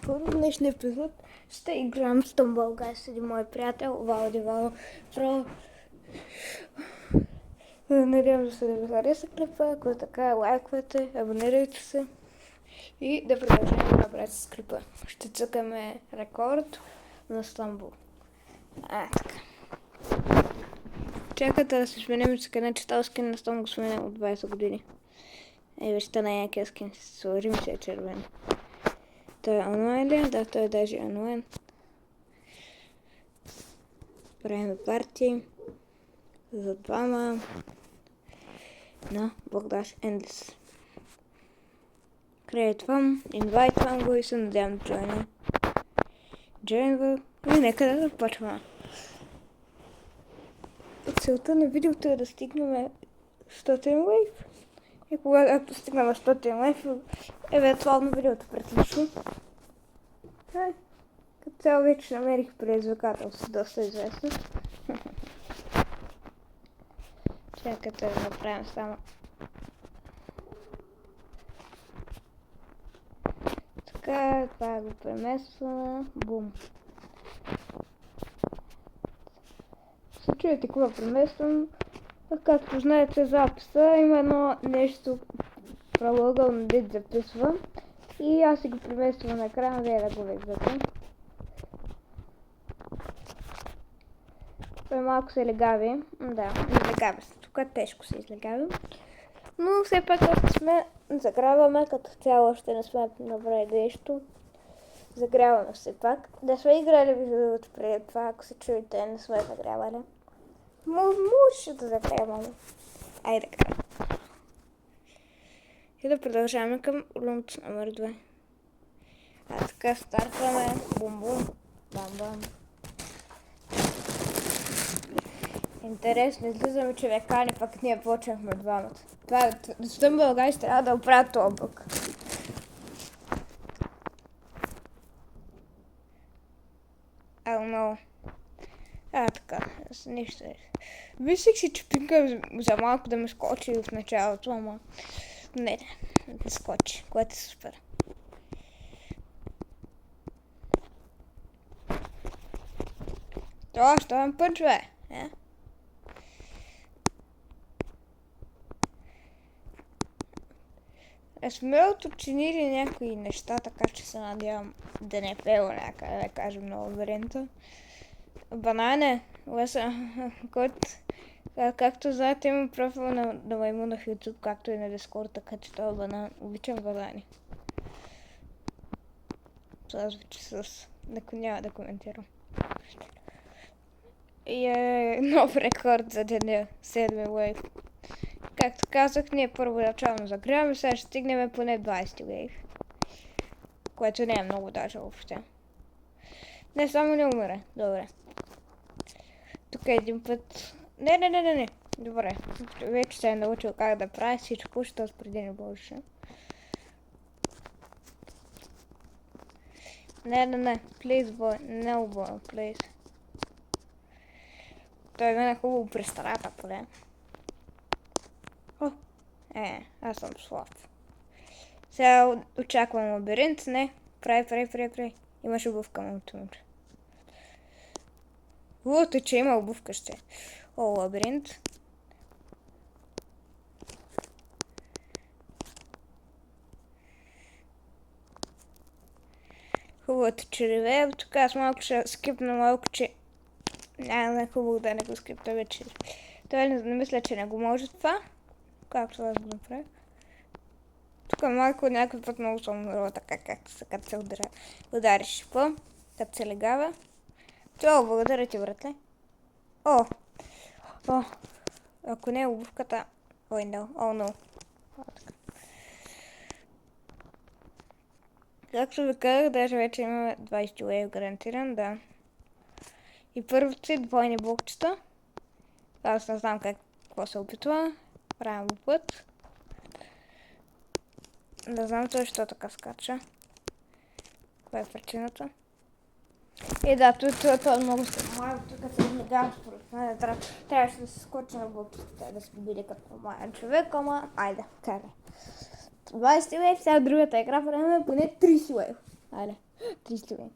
В днешния епизод ще играем в Тумбъл Гайс с един мой приятел, Валди Вал Про. Надявам се да ви хареса клипа, ако е така, лайквайте, абонирайте се и да продължим напред с клипа. Ще цъкаме рекорд на Стамбул. Така. Чакайте да се сменим скина, че този скин на Стамбул го сменям от 20 години. Вижте на някакъв скин, сложим се е червен. Той е онлайн ли? Да, той е даже онлайн. Правим парти за двама на Богдаш Endless. Креатвам, инвайтвам го и се надявам да джойна. Джойнва и нека да започваме. Целта на видеото е да стигнем 100 лайк. И когато стигнем 100 лайк, евентуално видеото приключи. Като цяло вече намерих предизвикателство, доста известно. Чакайте да направим само. Така, това го преместваме. Бум. Се чуете какво премествам. Както знаете записа, има едно нещо прологъл на дет записвам. И аз си го премествам на екрана, вие да го виждате. Той малко се легави. Да, излегави се. Тук тежко се излегави. Но все пак още сме загряваме, като цяло още не сме направили нещо. Загряваме все пак. Да сме играли видеото преди това, ако се чуете, не сме загрявали. Може да загряваме. Айде така. И да продължаваме към рунд номер 2. Така стартваме. Бум-бум. Бам-бам. Интересно, излизаме човекани, пък ние почнахме двамата. Това Стамбул Гайс трябва да оправят този бък. No. Така, нищо. Мислих си, че пинка за малко да ме скочи в началото, ама не скочи, което е супер. Това ще ме пънч, бе. Сме уточнили някои неща, така че се надявам да не пела някъде, да кажем на лабиринта. Банане, който, както знаете, има профил на Маймуна в YouTube, както и на Discord, така че това банан. Обичам банани. Това звучи с... няма да коментирам. И е нов рекорд за деня, 7 лайк. Както казах, ние първоначално загряваме, сега ще стигнем поне 20 лайк. Което не е много даже въобще. Не, само не умре. Добре. Тук един път... Не. Добре. Вече се е научил как да прави всичко, защото преди не можеше. Не. Please, boy. No, boy. Please. Той ме е хубаво при старата, поне. Аз съм слаб. Сега очаквам лабиринт. Не. Прави. Имаш обувка, момче. Луто, че има обувка ще. Лабиринт. Хубавото, че реве. Тук аз малко ще скипна малко, че... Не хубаво да не го скипта вече. Той не мисля, че не го може това. Както аз го направя. Тук малко някакъв път много съм умрала така, както се като се удариш по, като се легава. Благодаря ти, братле. Ако не е обувката... no. Както ви казах, даже вече имаме 20 лева гарантиран, да. И първото си двойни блокчета. Аз не знам какво се опитва. Правим път. Не знам защо така скача. Каква е причината? И да, това е много скъпо. Тук се изнегавам според мен. Трябваше да се скочи на блокчета, да се били като нормален човек, ама айде, карай. 20 лев, сега другата игра време поне 30 лев. Айде. 30 лев.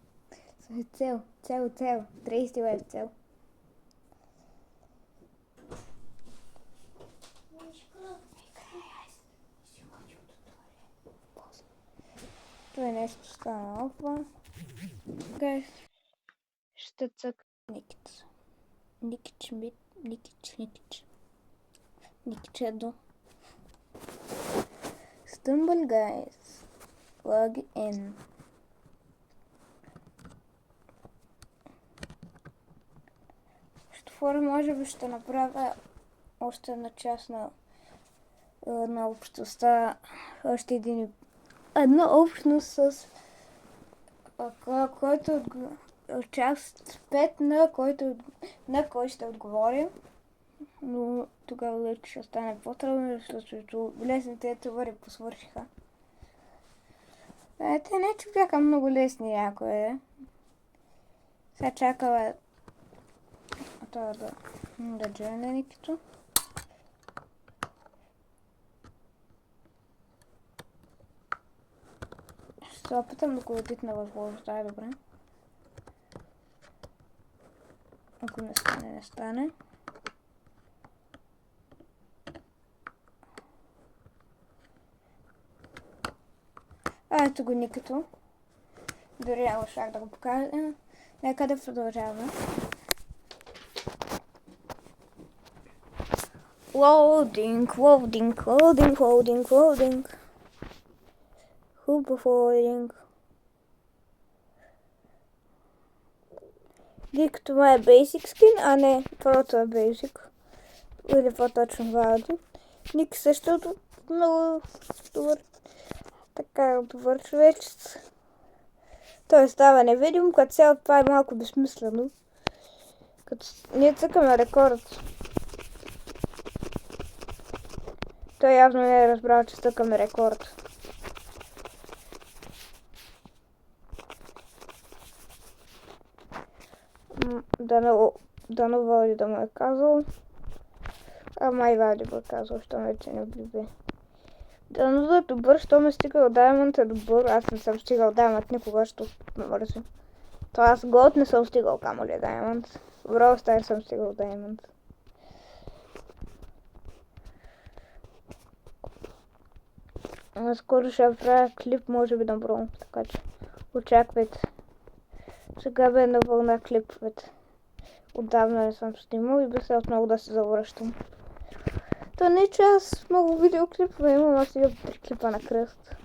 Цел. 30 лев цел. Това е нещо стана опа. Гайс. Ще цък Никич. Никичедо. Stumble guys. Log in. Може би ще направя още една част на общността. Още една общност с който част 5 на кой ще отговорим. Но тогава вече ще стане по-трудно, защото лесните товари посвършиха. Те не че бяха много лесни някои. Сега чакаме това да джойне Никито. Ще се опитам да го опитна възможността, е добре. Ако не стане. Ето го Никито. Дори няма шак да го покажа. Нека да продължаваме. Loading. Хубаво loading. Дик, това е basic skin, а не първото е basic. Или по-точно валди. Ник същото много добър. Така добър човечец. Той става невидим, като цяло това е малко безсмислено. Като ние цъкаме рекорд. Той явно не е разбрал, че цъкаме рекорд. Дано Валди да му е казал. Ама и Валди го е казал, що вече не влюби. Дано да е добър, що ме стигал Даймонд е добър. Аз не съм стигал Даймонд никога, що мързи. То аз год не съм стигал, камо ли Даймонд. В Brawl Stars съм стигал Даймонд. Скоро ще правя клип, може би на Brawl, така че очаквайте. Сега бе на вълна клиповете. Отдавна не съм снимал и би се отново да се завръщам. То не че аз много видеоклипове имам, аз имам 3 клипа на кръст.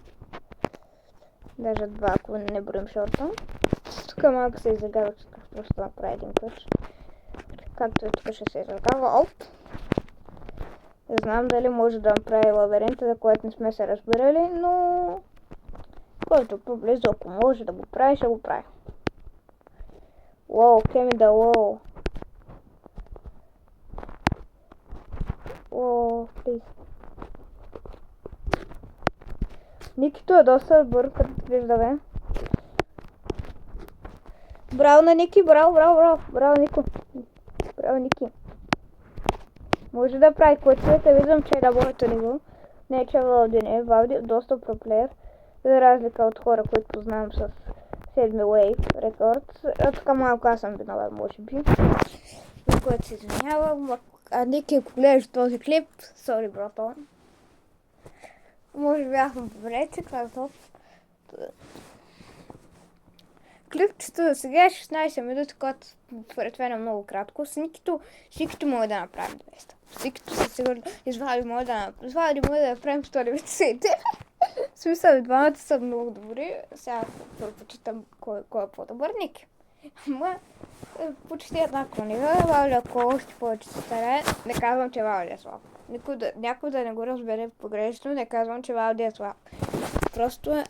Даже 2, ако не броим шорта. Тук малко се излагава, че просто направя един къч. Както и тук ще се излагава. Оп! Не знам дали може да направи лабиринта, за което не сме се разбирали, но който поблизо, ако може да го прави, ще го прави. Уоу, кеми да уоу. Уоу, плиз. Никито е доста добър, като виждаме. Браво на Ники, браво Нико. Браво Ники. Може да прави клъчовете, виждам, че е на моето ниво. Не, че Валди не е. Валди е доста проплеер. За разлика от хора, които познавам с 7 Wave рекорд. А тук малко аз съм виновен, може би. За което се извинявам. А Ники, ако гледаш този клип, сори брато. Може би аз му поберете, казвам. Клипчето за сега е 16 минути, което според мен е много кратко. С Никито може да направим 200. С Никито със сигурно извади може да направим 199. В смисъл, двамата са много добри. Сега предпочитам кой е по-добър Ники. Ама почти еднакво ниво. Валди, ако още повече се старае, не казвам, че Валди е слаб. Някой да не го разбере погрешно, не казвам, че Валди е слаб. Просто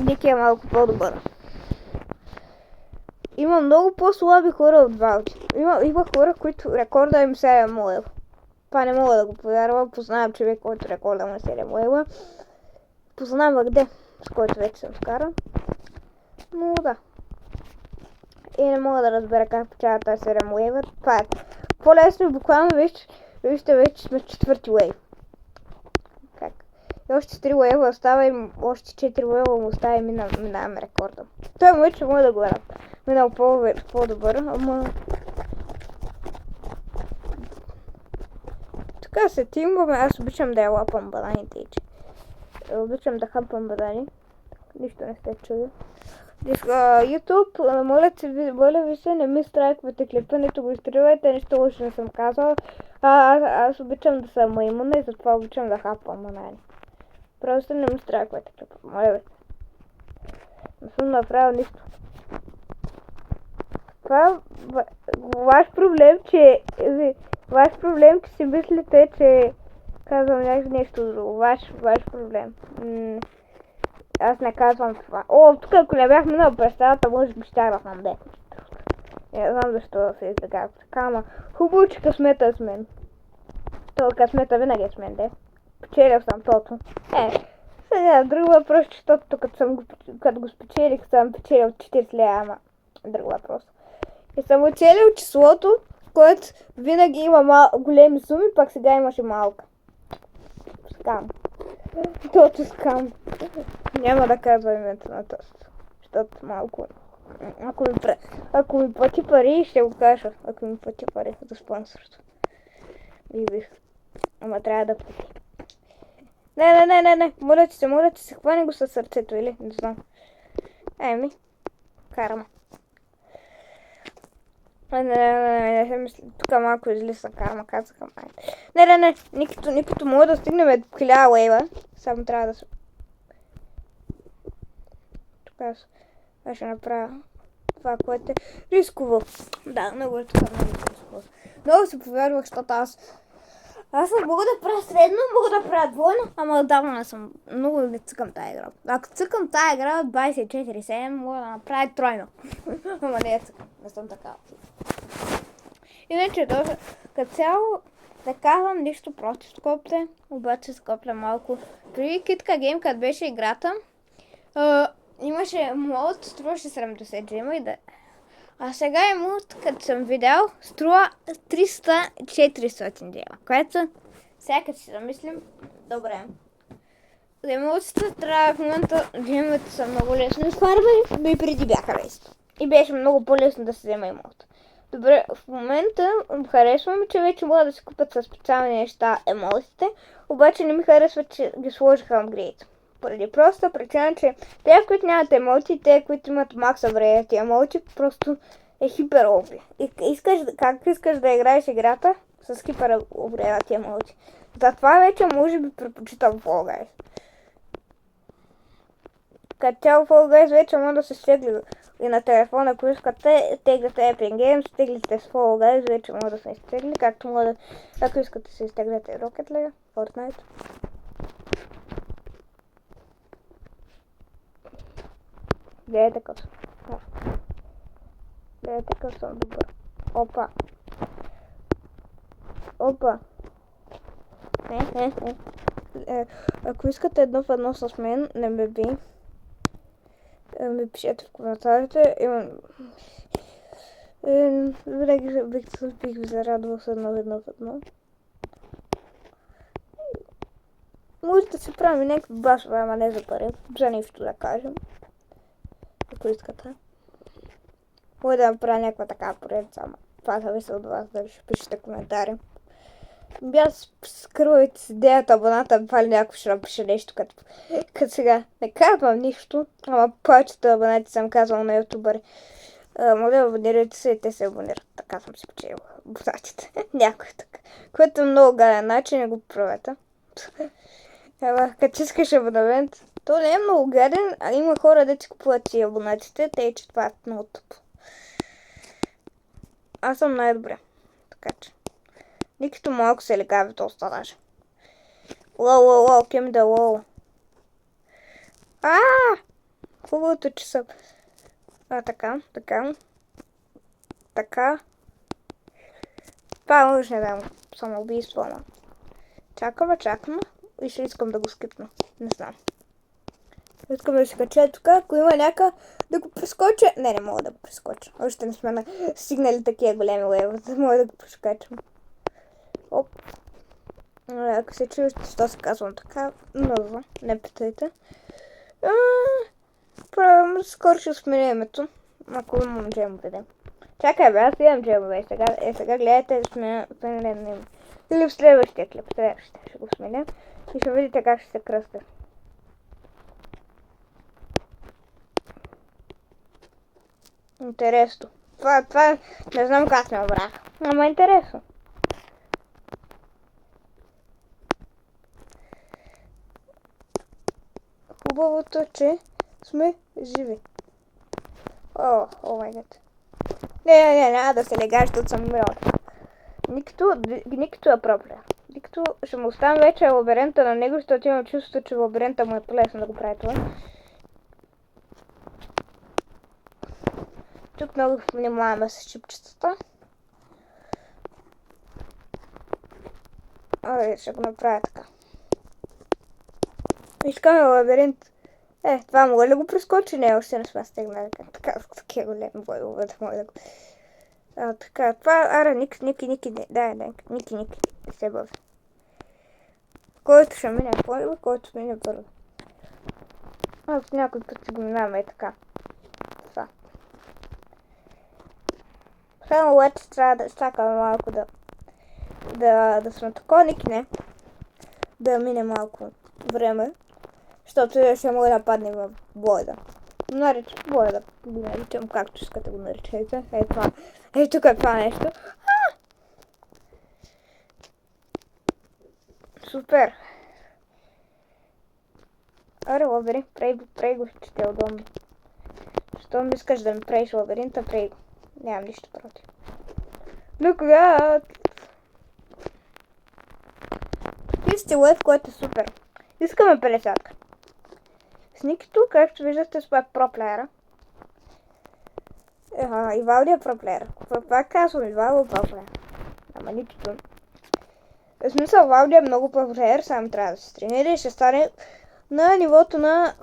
Ники е малко по-добър. Има много по-слаби хора от Валди. Има хора, които рекорда им 7 лева. Това не мога да го повярвам. Познавам човек, който рекорда му е 7 лева. Познавам къде, с който вече съм скаран. Но да. И не мога да разбера как получава тази 7 лева. Това е по-лесно, буквално вижте вече сме 4-ти лейв. Как? И още 3 лева остава и още 4 лева му остава и минаваме рекорда. Той му че може да го минал по-добър, ама... Така се тимваме, аз обичам да я лапам бананите и че. Обичам да хапам банани. Нищо не сте чули. YouTube, моля ви се, не ми страйквате клипа, нито го изтривайте, нищо лошо не съм казала. Аз обичам да съм имунна и затова обичам да хапам банани. Просто не ми страйквате клипа, моля ви. Не съм направил нищо. Това е ваш проблем, че си мислите, че казвам нещо друго. Ваш проблем. Аз не казвам това. Тук ако не бях минал през цялата, може би щях да съм дете. Не знам защо се избегах така, ама хубаво, че късмета е с мен. То късмета винаги е с мен, де. Печелил съм тото. Сега друг въпрос, че тото като го спечелих, съм печелил 40 лева, ама друг въпрос. И съм оцелил числото, което винаги има големи суми, пак сега имаше малка. Скам. Тото скам. Няма да казва името на този, защото малко... Ако ми плати пари, ще го кажа. Ако ми плати пари за спонсорство. Бих. Ама трябва да плати. Не. Моля ти се, хвани го със сърцето, или? Не знам. Карма. Не, тук малко излиза карма, казаха май. Не. Никато мога да стигнем до 1000 лева. Само трябва да се... Тук аз ще направя това, което е рисково. Да, много е така много рисково. Много се повярвах, защото аз не мога да правя средно, мога да правя двойно, ама отдавна не съм. Много не цъкам тая игра. Ако цъкам тая игра от 24/7, мога да направя тройно. Ама не я цъкам, не съм такава. Иначе, като цяло, да казвам нищо против Скопте, обаче Скопте малко. При Китка Game, като беше играта, имаше мод, струваше 70 джема и да... А сега е мод, като съм видял, струва 300-400 джема, което сега като си замислим, добре. За емоцията трябва в момента джемите са много лесно изфарвани, но и преди бяха лесно. И беше много по-лесно да се взема емот. Добре, в момента харесвам, че вече могат да се купят със специални неща емоциите, обаче не ми харесва, че ги сложиха апгрейд. Поради проста причина, че те, които нямат емоции, те, които имат макс апгрейд емоции, просто е хипер оби. Как искаш да играеш играта с хипер апгрейд емоции. Затова вече може би предпочитам Fall Guys. Като цяло Fall Guys вече може да се стегли и на телефона, ако искате, теглите Epic Games, теглите с Fall Guys, вече може да се изтегли, както може да, ако искате се изтеглите Rocket League, Fortnite. Гледайте къв съм. Гледайте къв съм добър. Опа. Не. Ако искате едно в едно с мен, не ме би. Ми пишете в коментарите. Винаги бих ви зарадвал с едно в едно. Може да се прави някакви басове, ама не за пари. За нищо да кажем. Ако искате. Може да направя някаква така поредица, ама това зависи от вас, дали ще пишете коментари. Аз скривайте с идеята абоната, буквално някой ще напише нещо, като сега. Не казвам нищо, ама повечето абонати съм казвал на ютубъри. Моля, абонирайте се и те се абонират. Така съм си печелил абонатите. Някой така. Което е много гаден начин, не го правете. Като искаш абонамент, то не е много гаден, а има хора, да си купуват си абонатите, те че това е много тъпо. Аз съм най-добре. Така че. Никто малко се лекави доста даже. Лоу, кем да лоу. Хубавото, че съм. Така. Това може да дам самоубийство, ама. Чакам. И ще искам да го скипна. Не знам. Искам да се кача тук, ако има някак да го прескоча. Не мога да го прескоча. Още не сме стигнали такива големи лева, за да мога да го прескачам. Оп. Ако се чуете, що се казвам така, много, не питайте. Скоро ще сменя името, ако имам джемове. Чакай бе, аз имам джемове. Сега гледайте сменя на име. Или в следващия клип, ще го сменя и ще видите как ще се кръста. Интересно. Това не знам как не обрах. Ама интересно. Хубавото е, че сме живи. О май гад. Не, да се легаш, защото съм умрял. Никто е проблем. Никто ще му оставям вече лабиринта на него, защото имам чувството, че лабиринта му е по-лесно да го прави това. Тук много внимаваме с чипчетата. Ще го направя така. Искаме лабиринт. Това мога ли го прескочи? Не, още не сме стигнали. Такива големи бойове да мога да го... Така, това, Ники, Ники, се бъде. Който ще мине първо, който мине първо. В някой път си го минаваме така. Това. Само обаче трябва да чакаме малко да сме такова, Ники не. Да мине малко време. Защото ще мога да падне в бойда. Бойда, го наричам както искате го наричайте. Това. Тук е това нещо. Супер! Аре, лабиринт, прей го, ще е удобно. Щом искаш да ми правиш лабиринта, прей го. Нямам нищо против. Look at! Вижте лайф, което е супер. Искаме 50. С Никито, както виждате, сме проплеера. И Валди е проплеер. Пак казвам, и Валди е проплеер. Ама Никито. В смисъл, Валди е много проплеер, само трябва да се тренира и ще стане на нивото на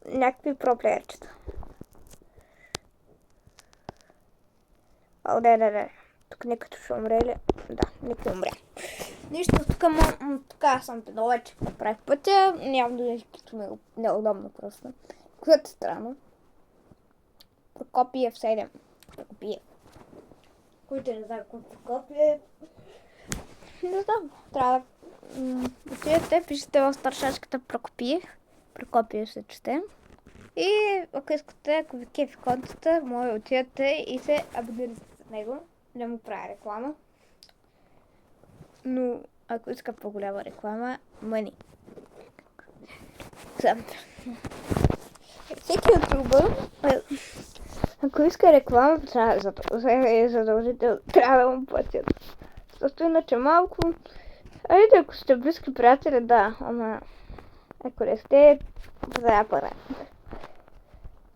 някакви проплеерчета. Не. Тук Никито ще умре ли? Да, Никито умре. Нищо, тук съм те далече направих пътя. Нямам да ми е неудобно просто. Което е странно. Прокопиев 7. Прокопиев. Който не знае какво Прокопиев. Не знам. Трябва да отидете, пишете в старшачката Прокопиев. Прокопиев се чете. И ако искате, ако ви кефи контата, може да отидете и се абонирате с него. Не му правя реклама. Но ако иска по-голяма реклама, мъни. Всеки ютубър, ако иска реклама, е задължително, трябва да му платят. Защото иначе малко... Айде, ако сте близки приятели, да, ама... Ако не сте, трябва пара.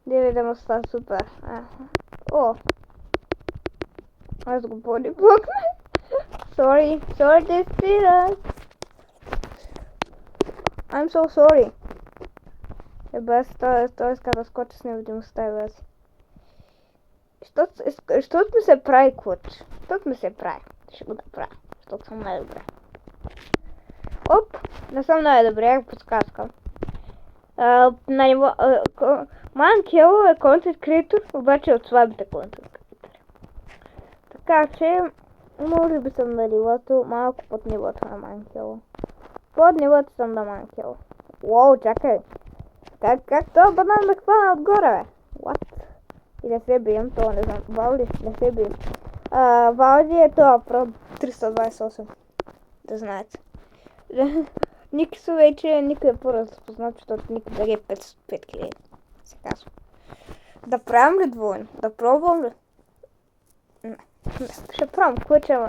Да му става супер. Аз го блокна. Sorry to see that. I'm so sorry. Без той иска да скочи с невидимостта и без. Щото ми се прави клъч. Щото ми се прави. Ще го направя. Щото съм най-добре. Не съм най-добре, я подсказкам. На ниво... Манкел е контент креатор, обаче от слабите контент креатори. Така че... Може би съм на нивото, малко под нивото на Манкело. Под нивото съм на Манкело. Уоу, чакай. Как това банан ме хвана отгоре, бе? What? И не се бием, това не знам. Валди, не се бием. Валди е това, про 328. Да знаете. Ники са вече, никой е по-разпознат, защото Ники да е 5000. Се казва. Да правим ли двойно? Да пробвам ли? Не. Ще правим куче, ама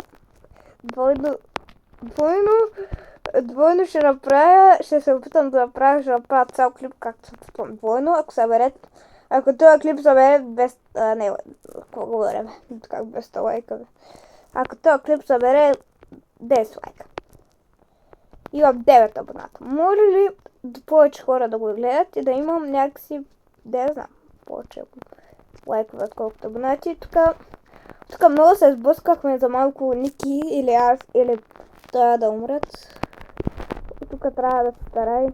двойно ще направя, ще се опитам да направя цял клип, както се опитвам двойно, ако този клип събере без, какво говоря, как без 100 лайка, бе. Ако този клип събере 10 лайка. Имам 9 абоната. Може ли повече хора да го гледат и да имам някакси, да знам, повече лайкове, отколкото абонати. Тук много се сблъскахме за малко Ники или аз, или това да умрат. тук трябва да се старай.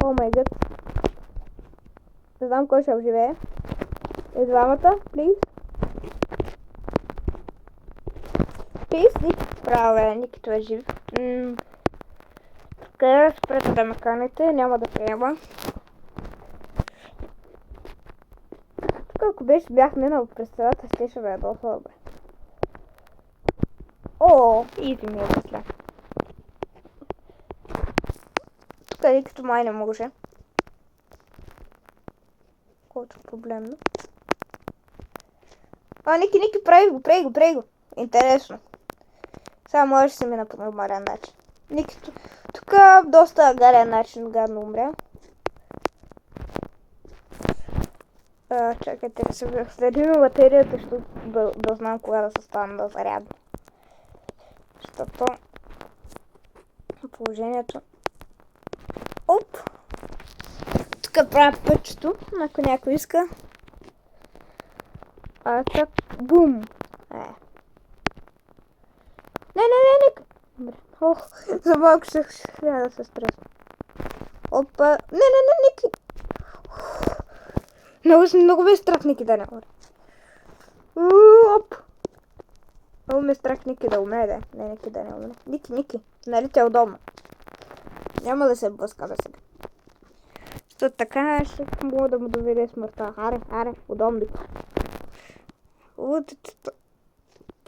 О май гът. Не знам кой ще обживее. И двамата, плиз. Плиз, Ник. Правя, Никито е жив. Така, спрете да ме канете, няма да приема. Тук ако бях минал през селата, ще бе доста добре. О, изи ми е после. Тук Никито май не може. Колко проблемно. Ники, прави го. Интересно. Само може да се мина по нормален начин. Ники, тук доста гаден начин гадно умря. Чакайте да се следим батерията, защото да знам кога да се стана да зарядна. Защото положението... Оп! Тук правя пътчето, ако някой иска. Так, бум! Не. Ох, за малко ще трябва да се стресна. Опа, не, Ники! Много ме е страх Ники да не умре. Оп! Много ме е страх Ники да умре, да. Не, Ники да не умре. Ники, нали те е удобно? Няма да се блъскаме сега. Защото така ще мога да му доведе смъртта. Аре, удобно.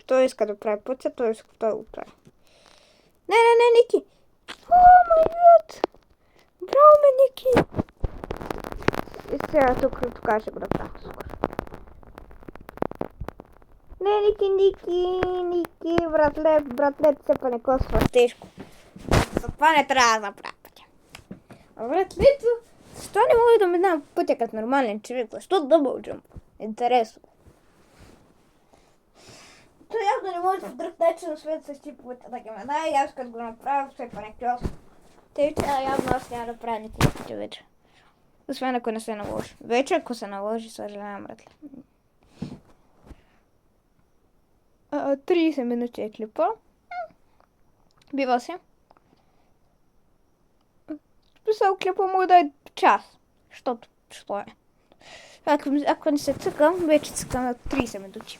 Той иска да прави пътя, той иска да го прави. Не, Ники! О, май гад! Браво ме, Ники! И сега тук ще го направя скоро. Не, Ники, братле, се па не косва тежко. За това не трябва да направя пътя. Братлето, защо не мога да минавам пътя като нормален човек? Защо дъбъл джъмп? Интересно. Той явно не може в друг начин, освен с типовете да ги мина и аз като го направя, все па не клёс. Те явно аз няма да правя никога пътя вече. Освен ако не се наложи. Вече ако се наложи, съжалявам, братле. 30 минути е клипа. Бива се. Писал клипа му да е час. Защото, що е. Ако не се цъкам, вече цъкам на 30 минути.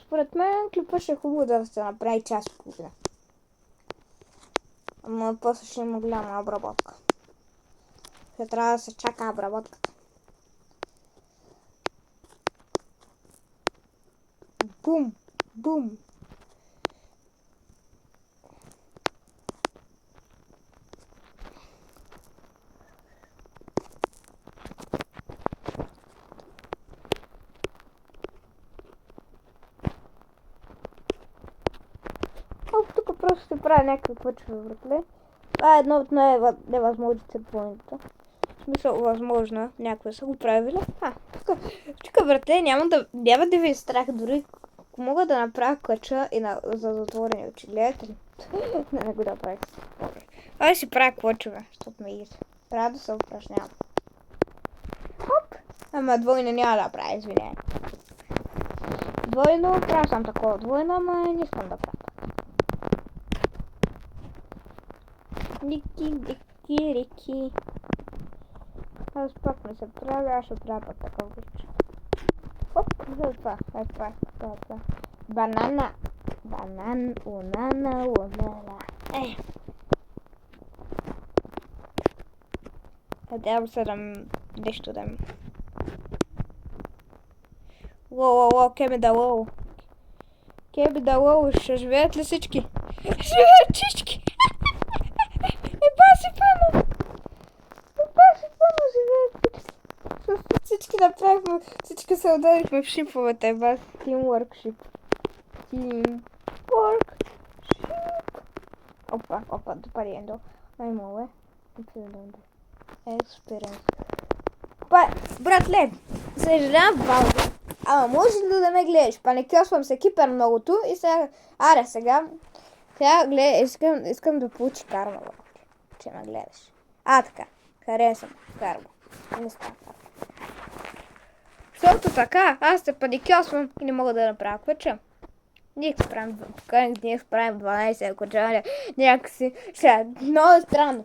Според мен клипа ще е хубаво да се направи час и половина. Ама после ще има голяма обработка. Ще трябва да се чака обработката. Бум! Тук просто ще правя някакви пъчове, братле. Това е едно от невъзможните двойните. В смисъл, възможно, някои са го правили. Тук, братле, няма да ви е страх, дори мога да направя къча и за затворени очи. Гледате ли? Не го да правя. Ай си правя клъчове, защото ме иска. Трябва да се упражнявам. Хоп! Ама двойно няма да правя, извиняй. Двойно, правя съм такова двойно, ама не искам да правя. Рики. Аз пак не се правя, аз ще правя пак такова вече. Хоп, това. Банана. Унана. Надявам се да нещо да ми. Воу, ке ми да лоу, ще живеят ли всички? Живеят всички! Всички направихме, всички се ударихме в шиповете, бас. Teamwork шип. Опа, допариendo. Най-мове. Experience. Братле, съжалявам пауза. Ама може ли да ме гледаш? Па не кьосвам се кипер многото и сега... Сега гледай, искам да получи карма, че ме гледаш. Така. Харесвам карма. Не става карма. Защото така, аз се падикьосвам и не мога да направя къча. Ние справим 12 кочаня. Някакси ще е много странно.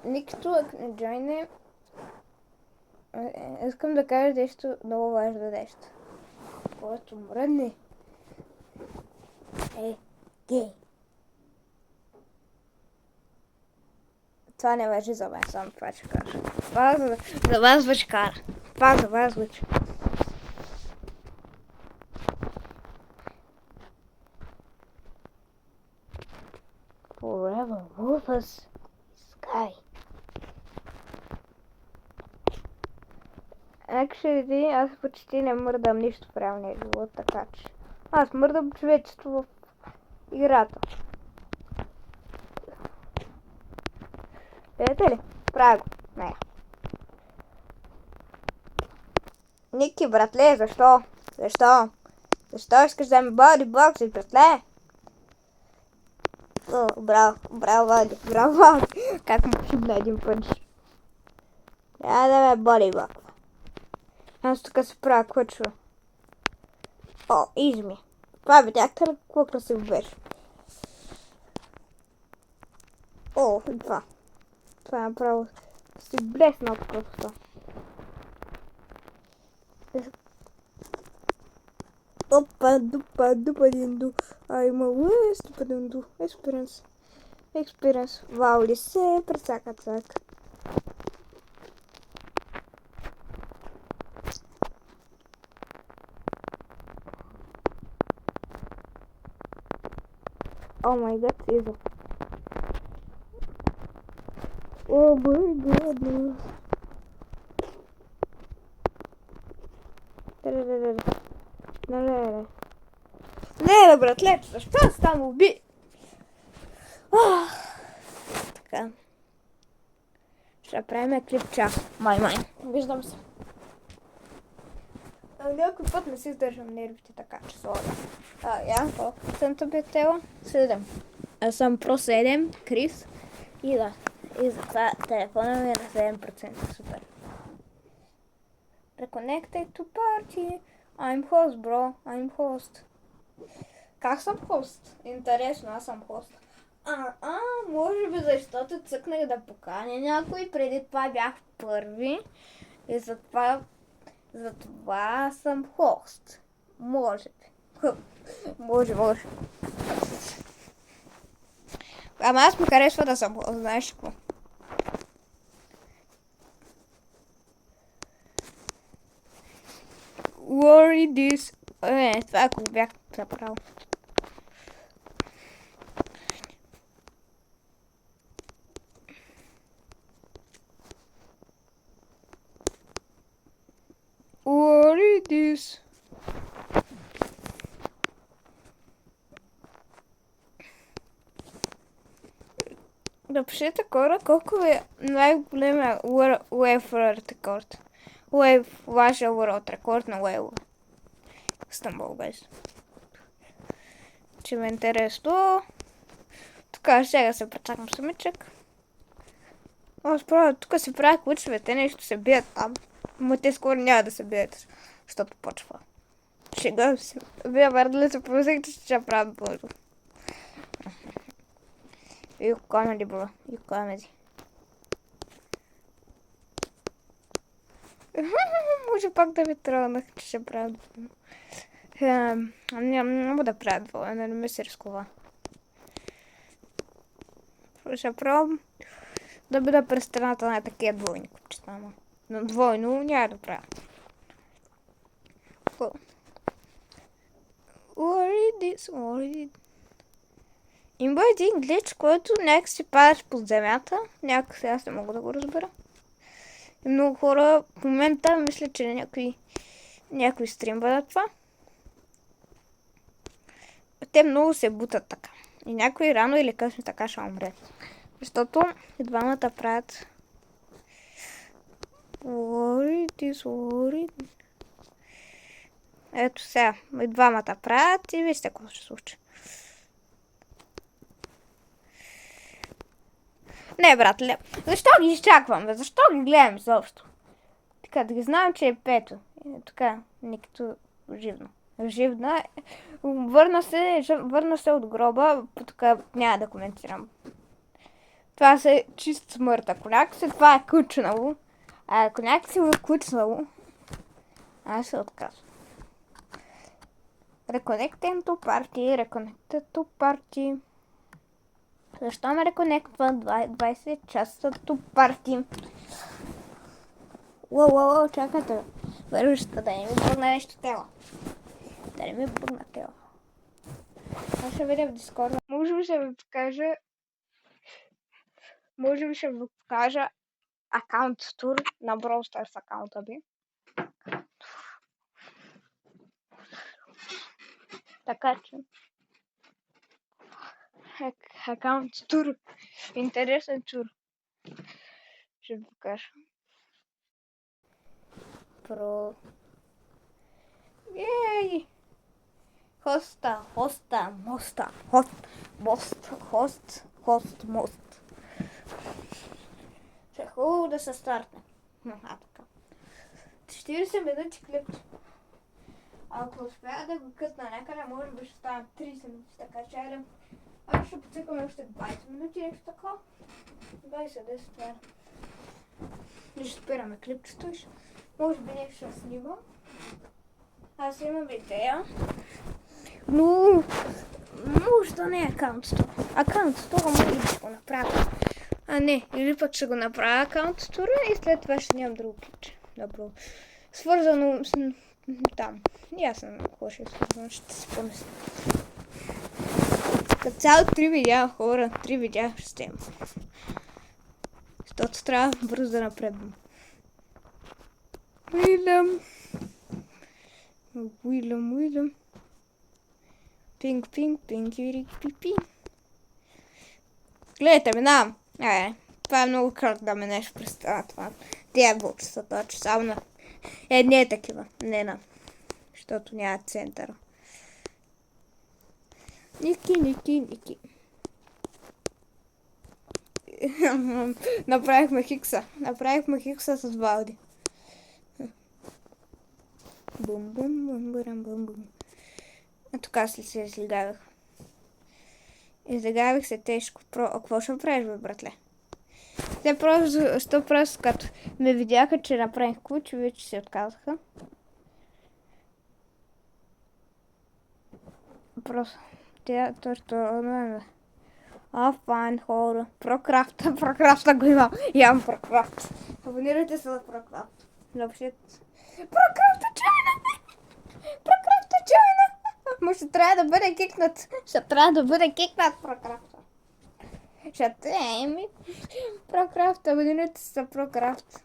Нищо не джойне. Искам да кажа нещо много важно нещо. Когато мръдне. Гей. Това не важи за мен, само това ще кажа. Това за вас вече кара. Това за вас вече. Forever Rufus Sky. Actually, аз почти не мърдам нищо в реалния живот, така че аз мърдам човечество в играта. Видите ли? Правя го. Не. Ники, братле, защо? Защо искаш да ми бодибоксиш, братле? О, браво, Влади. Как му шибна един пънч. Трябва да ме бодибоква. Аз тук се правя квъчва. О, изми. Това видяхте ли какво красиво беше? О, и това. Това е направо си блесна от красота. Опа, дупа, динду. I'm a ступадинду. Experience. Вау ли се, прецака цак. О май гад, изо. О май гад. Не, братле, защо стана уби? Така. Ще правим клипча. Май. Виждам се. Някой път не си издържам нервите, така че сложа. Колко съм бе тела? 7. Аз съм про 7, Крис. И затова телефона ми е на 7%. Супер. Reconnected to party. I'm host, bro. I'm host. Как съм хост? Интересно, аз съм хост. Може би защото цъкнах да поканя някой. Преди това бях първи. И затова съм хост. Може би. Може. Ама аз ми харесва да съм хост, знаеш какво? Worry this. Това ако бях направил. Worry this. Напишете хора колко е най-големия Wave рекорд. Вашия world рекорд на Wave. Стамбул, гайс. Че ме е интересно. Така, сега се прецакам самичък. Тук се правят ключове, те нещо се бият там. Но те скоро няма да се бият, защото почва. Шегам се. Вие върдали се помислихте, че ще правя бързо. You comedy, bro. You comedy. Може пак да ви тръгнах, че ще правя двойно. Няма да правя двойно, не ми се рискува. Ще пробвам да бъда през страната на такива двойни купчета. Но двойно няма да правя. Worry. Има един глич, който някак си падаш под земята. Някак аз не мога да го разбера. И много хора в момента мисля, че някой стрим бъдат това. Те много се бутат така. И някой рано или късно така ще умре. Защото и двамата правят worry. Ето сега, и двамата правят и вижте какво ще случи. Не, братле, защо ги изчаквам, бе? Защо ги гледам изобщо? Така, да ги знам, че е пето. така, никто живно. Живна. Върна се от гроба, така няма да коментирам. Това е чист смърт. Ако някак това е кучнало, а ако някак си е кучнало, аз се отказвам. Reconnecting to party. Защо ме реконектва 20 часа to party? Уау, чакайте. Вървищата да не ми бъгна нещо тело. Да не ми бъгна тело. Аз ще видя в Дискорда. Може би ще ви покажа акаунт тур на Brawl Stars акаунта би. Така че акаунт тур. Интересен тур. Ще ви покажа. Ей! Мост. Ще е хубаво да се стартне. Така. 40 минути клип. Ако успея да го кътна някъде, може би ще стане 30 минути, така че айде. Аз ще поцикаме още 20 минути, нещо такова. 20-10 това. Ще спираме клипчето. Може би нещо ще снимам. Аз имам идея. Но може да не е акаунт 100. Акаунт 100 може да го направя. А не, или пък ще го направя акаунт 100 и след това ще нямам друго клипче. Добро. Свързано с там. Ясно какво ще е свързано, ще си помисля. Като цяло 3 видеа, хора, 3 видеа ще имам. Защото трябва бързо да напредвам. Уилям. Пинг, пи. Гледайте, минавам. Това е много крат да ме нещо представя това. Тя вълчета точи, само на едни е такива, не на. Защото няма центъра. Ники. Направихме хикса с Валди. Бум. А тук аз ли се излегавах? Излегавах се тежко. Какво ще правиш, бе, братле? Те просто като ме видяха, че направих куч, вече се отказаха. Просто това файн хора. Прокрафта го имам. Имам прокрафт. Абонирайте се за прокрафт. Прокрафта чайна! Може трябва да бъде кикнат. Прокрафта. Прокрафт, абонирайте се за прокрафт.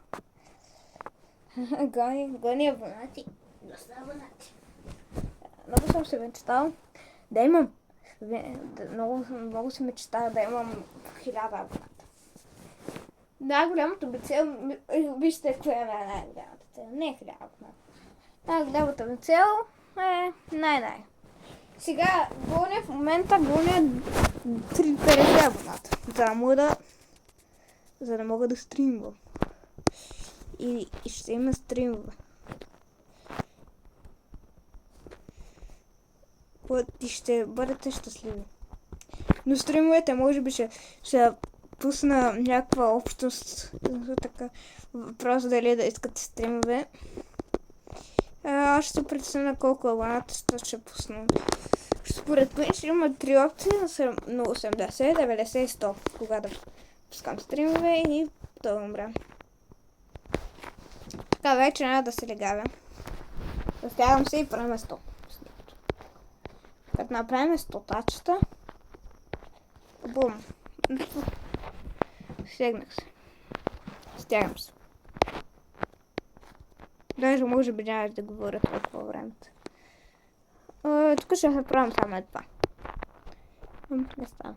Гони абонати. Доста абонати. Много съм се мечтал да имам. Много се мечтая да имам 1000 абоната. Най-голямата ми цел, вижте коя е най-голямата цел, не е 1000 абоната. Най-голямата ми цел е най. Сега в момента гоня 50 абоната, за да мога да стримвам. И ще има стримове. И ще бъдете щастливи. Но стримовете може би ще пусна някаква общност. Така, въпрос дали да искате стримове. Аз ще преценя колко абоната ще пусна. Според мен ще има 3 опции на 80, 90 и 100. Кога да пускам стримове и да умря. Така вече няма да се легавя. Разтягам се и правим 100. Като направим 100 тачета. Бум. Стягам се. Даже може би няма да говоря толкова времето. Тук ще направим само това. Не става.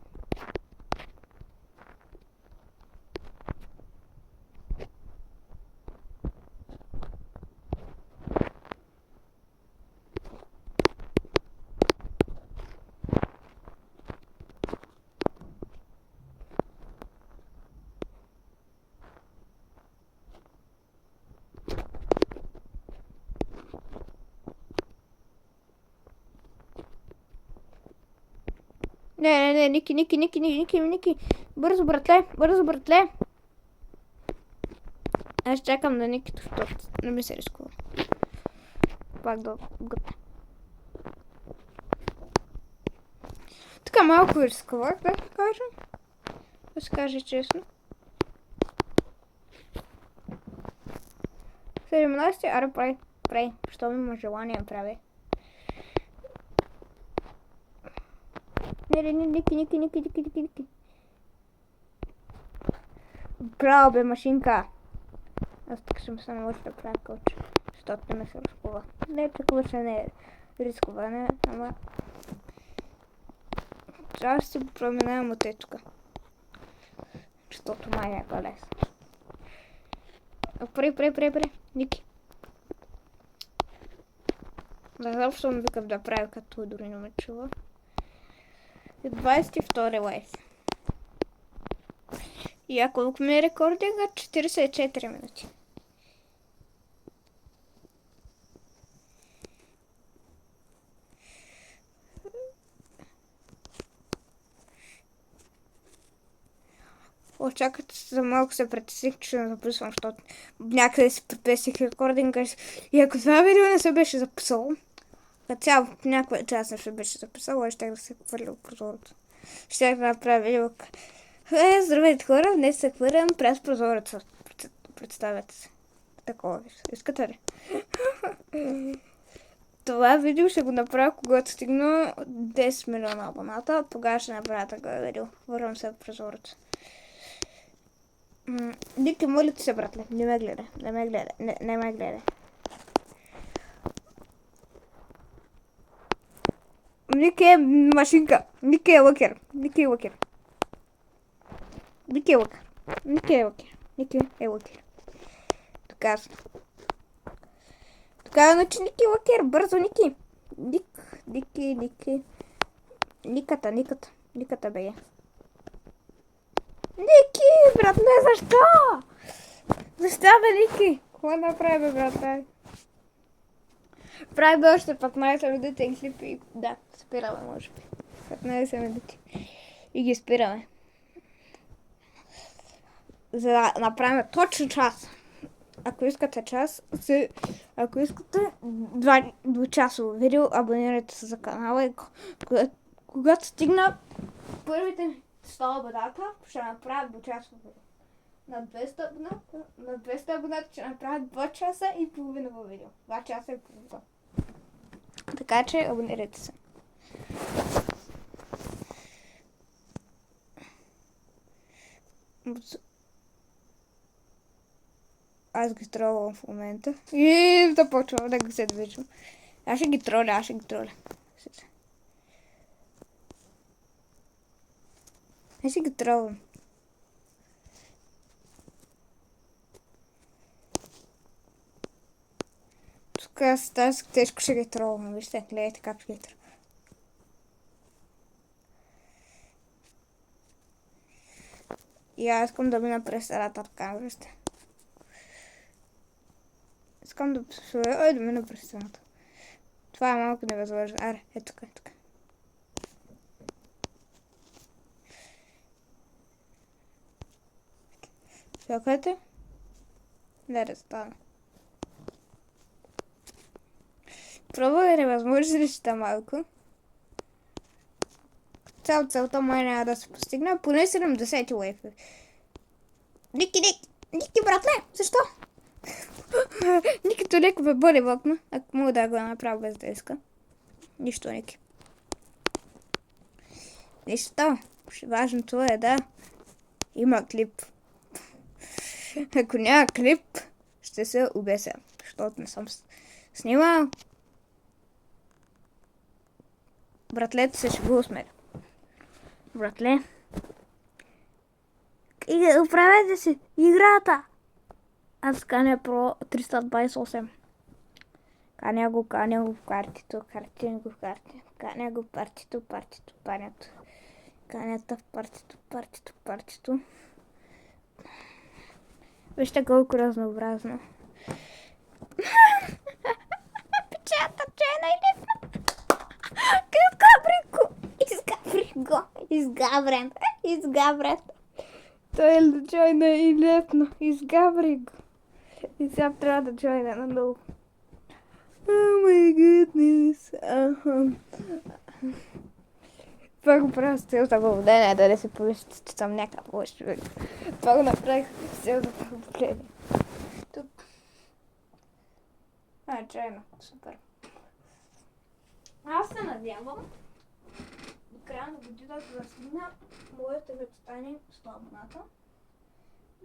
Не, Ники. Бързо, братле. Аз чакам да Ники защото не ми се рискува. Пак да гътне. Така малко рискувах, да кажа. Да се каже честно. 17, аре прави. Що ми има желание да прави? Не, Ники. Браво, бе, машинка. Аз така съм се научил да правя кълче, защото не ме се рискува. Не, такова се не е рискуване, ама... Трябва да си променявам от тук. Защото май някаква лесно. Пре. Ники. Не знам, що ми викам да правя, като дори не ме чува. 22 лайф. И ако ми е рекординга, 44 минути. Очаквате за малко се притесних, че не записвам, защото някъде си предпесих рекординга и ако това видео не се беше записало, като цяло в някаква част не се беше записало, щях да се хвърля от прозореца. Щях да направя видео. Здравейте хора, днес се хвърлям през прозореца. Представете се. Такова. Искате ли? Това видео ще го направя, когато стигна 10 милиона абоната. Тогава ще направя такова видео. Хвърлям се в прозореца. Ники, моля ти се, братле. Не ме гледай. Ники е машинка. Ники е лъкер. Доказано. Значи Ники е лъкер. Бързо, Ники. Никата бе. Ники, братле, защо? Защо, бе, Ники? Какво направи, бе, братле? Прави още 15 минути и клипи. Да, спираме, може би. 15 минути. И ги спираме. За да направим точно час. Ако искате час, ако искате 2 часово видео, абонирайте се за канала и когато стигна първите 100 абоната, ще направя 2-часово видео. На 200 абоната ще направя 2 часа и половина видео. 2 часа и половина. Така че абонирайте се. Аз ги тролвам в момента. И започвам да се движим. Аз ще ги троля. Аз ще ги тролвам. Тук аз тази тежко ще ги тролвам. Вижте, гледайте как ще ги тролвам. И аз искам да мина през старата ръка, вижте. Искам да мина през стената. Това е малко невъзможно. Аре, ето тук. Чакайте. Не стана. Пробвай да невъзможно неща малко. Целта май няма да се постигна. Поне 70 лайфа. Ники, братле, защо? Никито леко ме боли в окна, ако мога да го направя без да иска. Нищо, Ники. Нищо. Важното е да има клип. Ако няма клип, ще се обеся, защото не съм снимал. Братлето се шегува с мен. Братле. И оправете си играта. Аз каня Pro 328. Каня го в картито. Каня го в партито. Канята в партито. Вижте колко разнообразно. Печата, че е най-лепна. Изгаври го. Изгаврен. Изгаврен. Той е да джойна и лепно. Изгаври го. И сега трябва да джойна надолу. Oh my goodness. Това го правя с целта поведение, да не се помисли, че съм някакъв лош човек. Това го направих с целта поведение. Тук. Чайно. Супер. Аз се надявам до края на годината да стигна моята стане 100 абоната.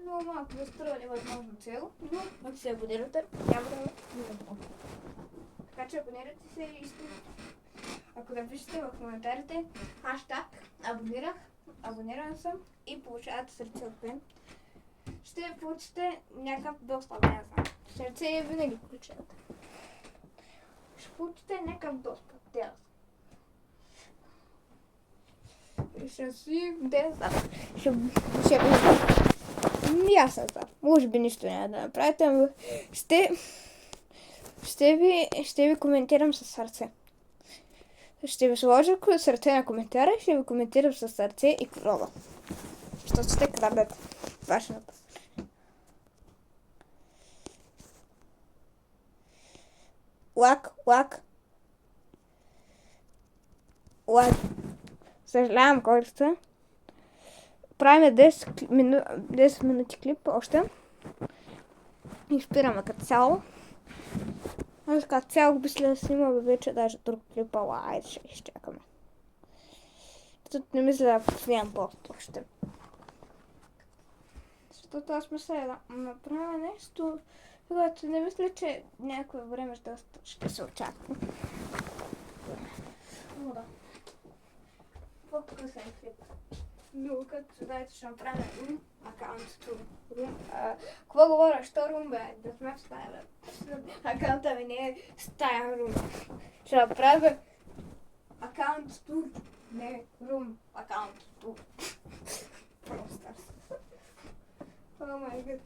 Но малко да струва невъзможно цел, но ако се абонирате, няма да ме така че абонирайте се и ако напишете в коментарите хаштаг абониран съм и получавате сърце от мен, ще получите някакъв достъп, не знам. Сърце винаги получавате. Ще получите някакъв достъп, тя. Ще си ще ясно това. Може би нищо няма да направите, но ще ви коментирам със сърце. Ще ви сложа сърце на коментара и ще ви коментирам със сърце и крова. Що сте крабете. Ваша напад. Лак. Съжалявам, колкото. Правим 10 минути клип още. И спираме като цяло. Аз като цяло мисля да снимаме вече даже друг клип, ала айде ще изчакаме. Тут не мисля да снимам пост още. Защото аз мисля да направя нещо, когато не мисля, че някое време ще се очаква. Но да. По-късен клип. Но като знаете, ще направим акаунт Room. Какво говоря? Що Room бе? Да сме в стая бе. Акаунта ми не е стая Room. Ще направя акаунт Tour. Не Room. Акаунт Tour. Просто. О май гад.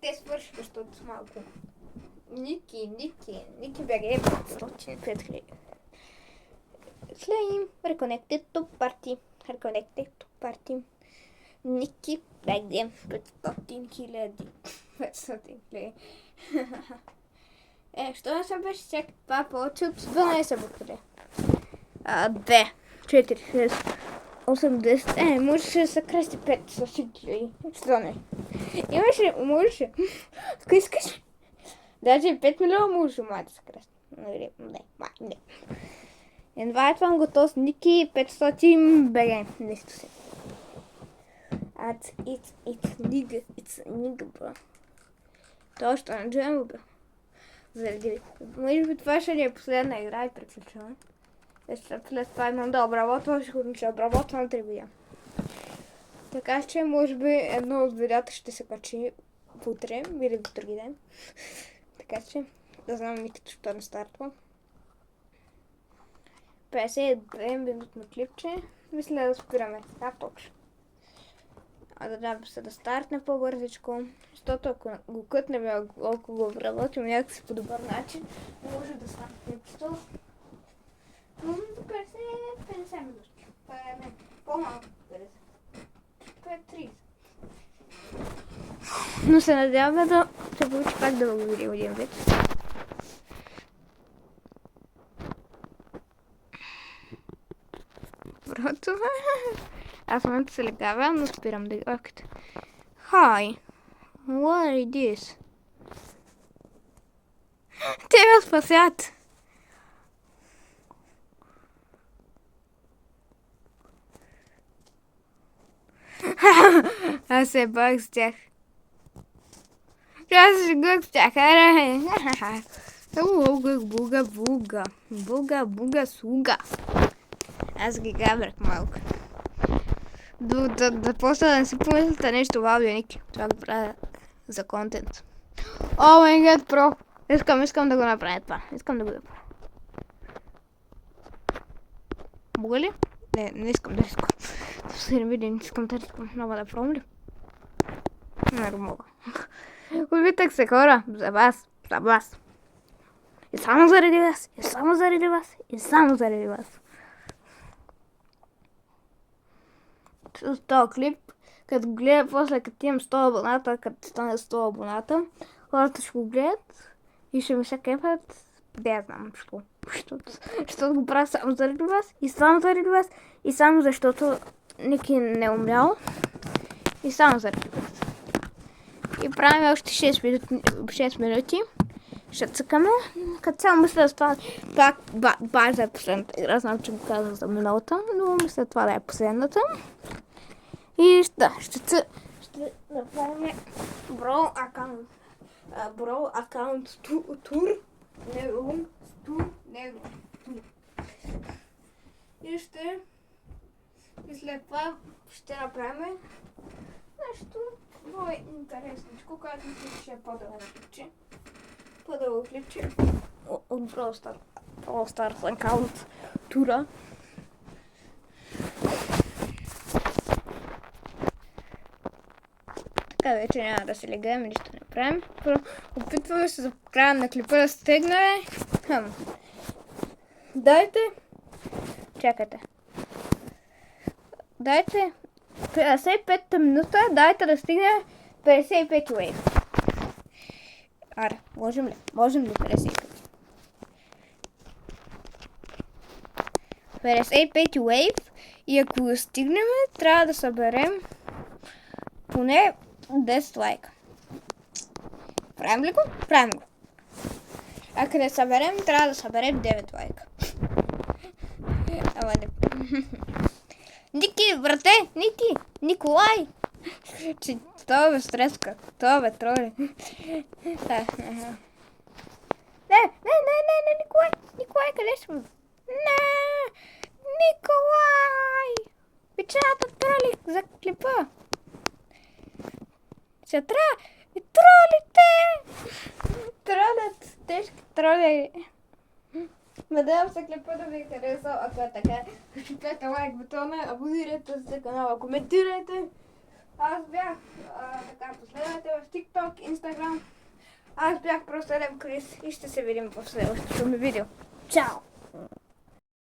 Те свършиха, защото с малко. Ники бяга 505 хиляди. Claim reconnected to party. Ники бяга 500 хиляди. 500 хиляди. Що не съм беше чак това повече от 12 буквали? 2, 4, 6, 8, 10. Можеше да се крести 500 хиляди. Що не? Можеше. Ако искаш. Даже 5 милиона можеше да се крести. Не. Инвайтвам го този Ники 500 БГ. Нещо си. It's nigga, bro. То ще не джуем, бе. Заради. Може би това ще ни е последна игра и приключваме. След това имам да обработвам, ще обработвам 3 видеа. Така че може би едно от видеята ще се качи утре или в други ден. Така че да знам Никито ще не стартва. 52 минутно клипче. Мисля да спираме така точно. Да се да стартне по-бързичко, защото ако го кътнем, ако го обработим някакси по добър начин, може да стане клипчето. Но 50 минути. По-малко 50. 30. Но се надяваме да се получи пак да го видим един вид. Просто аз в момента се легавам, но спирам да гледате. Hi, what is this? Те ме спасят! Аз се бах с тях. Аз се шегувах с тях. Буга, суга. Аз ги габрах малко. Да после да не си помислите нещо в аудионики. Това го правя за контент. О май гад, про! Искам да го направя това. Искам да го направя. Мога ли? Не искам да искам. Се не види, не искам да искам. Много да пробвам ли? Не мога. Увитах се хора. За вас. И само заради вас. от този клип, като го гледат после, като имам 100 абоната, като стане 100 абоната, хората ще го гледат и ще ми се кефят. Да, знам, защото го правя само заради вас и само заради вас и само защото Ники не е умрял и само заради вас. И правим още 6 минути. Ще цъкаме. Като цяло мисля да това пак база е последната игра. Знам, че го казах за миналата, но мисля това да е последната. И ще направим Brawl аккаунт тур. Не рум, тур, не рум. И и след това ще направим нещо много интересничко, което мисля, че ще е по-дълго клипче. По-дълго клипче от Brawl Stars аккаунт тура. Така вече няма да се легаем, нищо не правим. Опитваме се за края на клипа да стигнем. Чакайте. Дайте 55-та минута, дайте да стигнем 55 wave. Аре, можем ли? Можем ли 55? 55 wave и ако го стигнем, трябва да съберем поне 10 лайка. Правим ли го? Правим го. Ако не съберем, трябва да съберем 9 лайка. Ама не. Ники, брате! Ники! Николай! Това бе стреска. Това бе троли. Не, Николай! Николай, къде сме? Не! Николай! Печата троли за клипа. Ще трябва. Тролите! Тролят! Тежки троли. Надявам се клипа да ви е харесал. Ако е така, пипете лайк бутона, абонирайте се канала, коментирайте. Аз бях така, последвайте в TikTok, Instagram. Аз бях просто Едем Крис и ще се видим в следващото ми видео. Чао!